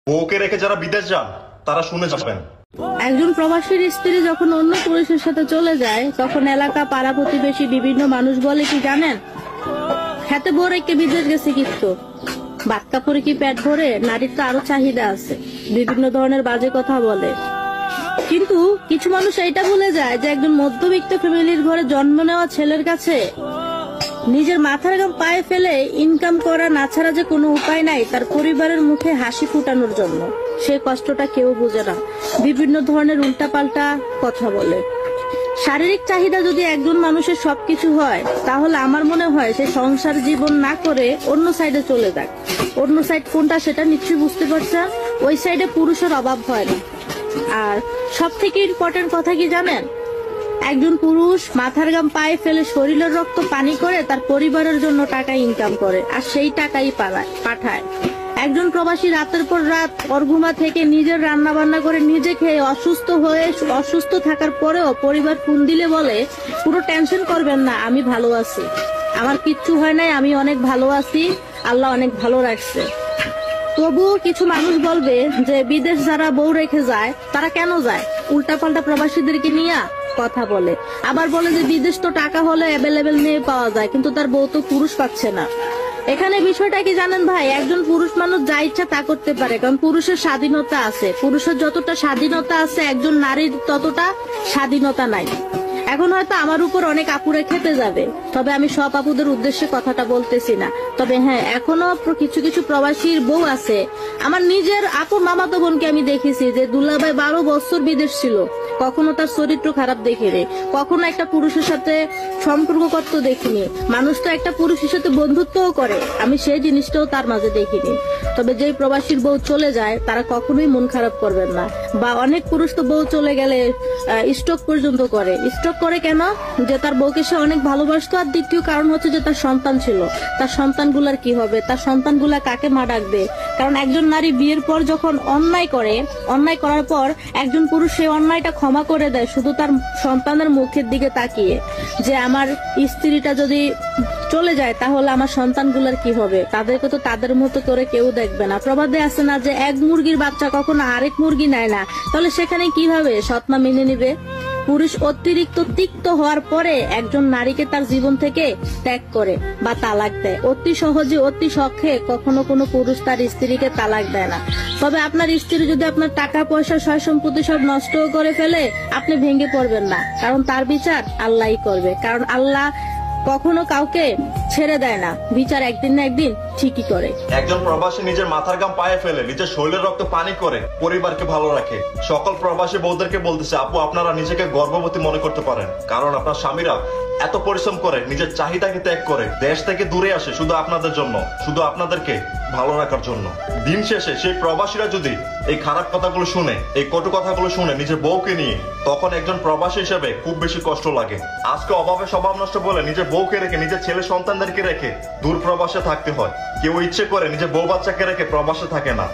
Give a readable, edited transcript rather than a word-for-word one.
বউকে রেখে যারা বিদেশ যান তারা শুনে যাবেন। একজন প্রবাসীর স্ত্রী যখন অন্য পুরুষের সাথে চলে যায় তখন এলাকা পাড়া প্রতিবেশী বিভিন্ন মানুষ বলে কি জানেন, খেতে বউ রেখে বিদেশ গেছে কিন্তু ভাত কাপড়ে কি পেট ভরে, নারীর তো আরো চাহিদা আছে, বিভিন্ন ধরনের বাজে কথা বলে। কিন্তু কিছু মানুষ এটা ভুলে যায় যে একজন মধ্যবিত্ত ফ্যামিলির ঘরে জন্ম নেওয়া ছেলের কাছে নিজের মাথার ঘাম পায়ে ফেলে ইনকাম করা না ছাড়া যে কোনো উপায় নাই তার পরিবারের মুখে হাসি ফুটানোর জন্য। সে কষ্টটা কেউ বুঝে না, বিভিন্ন ধরনের উল্টাপাল্টা কথা বলে। শারীরিক চাহিদা যদি একজন মানুষের সবকিছু হয় তাহলে আমার মনে হয় সে সংসার জীবন না করে অন্য সাইডে চলে যাক। অন্য সাইড কোনটা সেটা নিশ্চয়ই বুঝতে পারছেন, ওই সাইডে পুরুষের অভাব হয় না। আর সব থেকে ইম্পর্টেন্ট কথা কি জানেন, একজন পুরুষ মাথার ঘাম পায়ে ফেলে শরীরের রক্ত পানি করে তার পরিবারের জন্য টাকা ইনকাম করে আর সেই টাকাই পাঠায়। একজন প্রবাসী রাতের পর রাত অর্ঘুমা থেকে নিজের রান্না বান্না করে নিজে খেয়ে অসুস্থ থাকার পরেও পরিবার ফোন দিলে বলে পুরো টেনশন করবেন না, আমি ভালো আছি, আমার কিচ্ছু হয় নাই, আমি অনেক ভালো আছি, আল্লাহ অনেক ভালো রাখছে। তবুও কিছু মানুষ বলবে যে বিদেশ যারা বউ রেখে যায় তারা কেন যায়, উল্টাপাল্টা প্রবাসীদেরকে নিয়ে কথা বলে। আবার বলে যে বিদেশ তো টাকা হলে অ্যাভেলেবেল নিয়ে পাওয়া যায়, কিন্তু তার বউ তো পুরুষ পাচ্ছে না। এখানে বিষয়টা কি জানেন ভাই, একজন পুরুষ মানুষ যা ইচ্ছা তা করতে পারে, কারণ পুরুষের স্বাধীনতা আছে। পুরুষের যতটা স্বাধীনতা আছে একজন নারীর ততটা স্বাধীনতা নাই। এখন হয়তো আমার উপর অনেক আপুরে খেতে যাবে, তবে আমি সব আপুদের উদ্দেশ্যে কথাটা বলতেছি না। তবে হ্যাঁ, এখনো কিছু কিছু প্রবাসীর বউ আছে। আমার নিজের আপুর মামাতো বোনকে আমি দেখেছি যে দুলাভাই 12 বছর বিদেশ ছিল, কখনো তার চরিত্র খারাপ দেখিনি, কখনো একটা পুরুষের সাথে সম্পর্ক করতে দেখিনি। মানুষ তো একটা পুরুষের সাথে বন্ধুত্বও করে, আমি সেই জিনিসটাও তার মাঝে দেখিনি। তবে যেই প্রবাসীর বউ চলে যায় তারা কখনোই মন খারাপ করবেন না। বা অনেক পুরুষ তো বউ চলে গেলে স্ট্রোক পর্যন্ত করে। স্ট্রোক করে কেন? যে তার বউকে সে অনেক ভালোবাসতো, আর দ্বিতীয় কারণ হচ্ছে যে তার সন্তান ছিল। তার সন্তানগুলার কি হবে, তার সন্তানগুলা কাকে মা ডাকবে? কারণ একজন নারী বিয়ের পর যখন অন্যায় করে, অন্যায় করার পর একজন পুরুষ সেই অন্যায়টা ক্ষমা করে দেয় শুধু তার সন্তানের মুখের দিকে তাকিয়ে, যে আমার স্ত্রীটা যদি চলে যায় তাহলে আমার সন্তানগুলার কি হবে, তাদেরকে তো তাদের মতো করে কেউ দেখবে না। প্রবাদে আছে না যে এক মুরগির বাচ্চা কখনো আরেক মুরগি নেয় না, তাহলে সেখানে কিভাবে সৎমা মেনে নিবে? পুরুষ অতিরিক্ত তিক্ত হওয়ার পরে একজন নারীকে তার জীবন থেকে ত্যাগ করে বা তালাক দেয়। অতি সহজে অতি শখে কখনো কোনো পুরুষ তার স্ত্রীকে তালাক দেয় না। তবে আপনার স্ত্রী যদি আপনার টাকা পয়সা সয় সম্পত্তি সব নষ্ট করে ফেলে আপনি ভেঙে পড়বেন না, কারণ তার বিচার আল্লাহই করবে। কারণ আল্লাহ কখনো কাউকে ছেড়ে দেয় না, বিচার একদিন না একদিন ঠিকই করে। একজন প্রবাসী নিজের মাথার ঘাম পায়ে ফেলে নিজের শরীরের রক্ত পানি করে পরিবারকে ভালো রাখে। সকল প্রবাসী বউদেরকে বলতেছে, আপু আপনারা নিজেকে গর্ভবতী মনে করতে পারেন, কারণ আপনার স্বামীরা এত পরিশ্রম করে নিজের চাহিদাকে ত্যাগ করে দেশ থেকে দূরে আসে শুধু আপনাদের জন্য, শুধু আপনাদেরকে ভালো রাখার জন্য। দিন শেষে সেই প্রবাসীরা যদি এই খারাপ কথাগুলো শুনে, এই কটু কথাগুলো শুনে নিজের বউকে নিয়ে, তখন একজন প্রবাসী হিসেবে খুব বেশি কষ্ট লাগে। আজকে অভাবে স্বভাব নষ্ট বলে নিজের বউকে রেখে নিজের ছেলে সন্তানদেরকে রেখে দূর প্রবাসে থাকতে হয়। কেউ ইচ্ছে করে নিজের বউ বাচ্চাকে রেখে প্রবাসে থাকে না।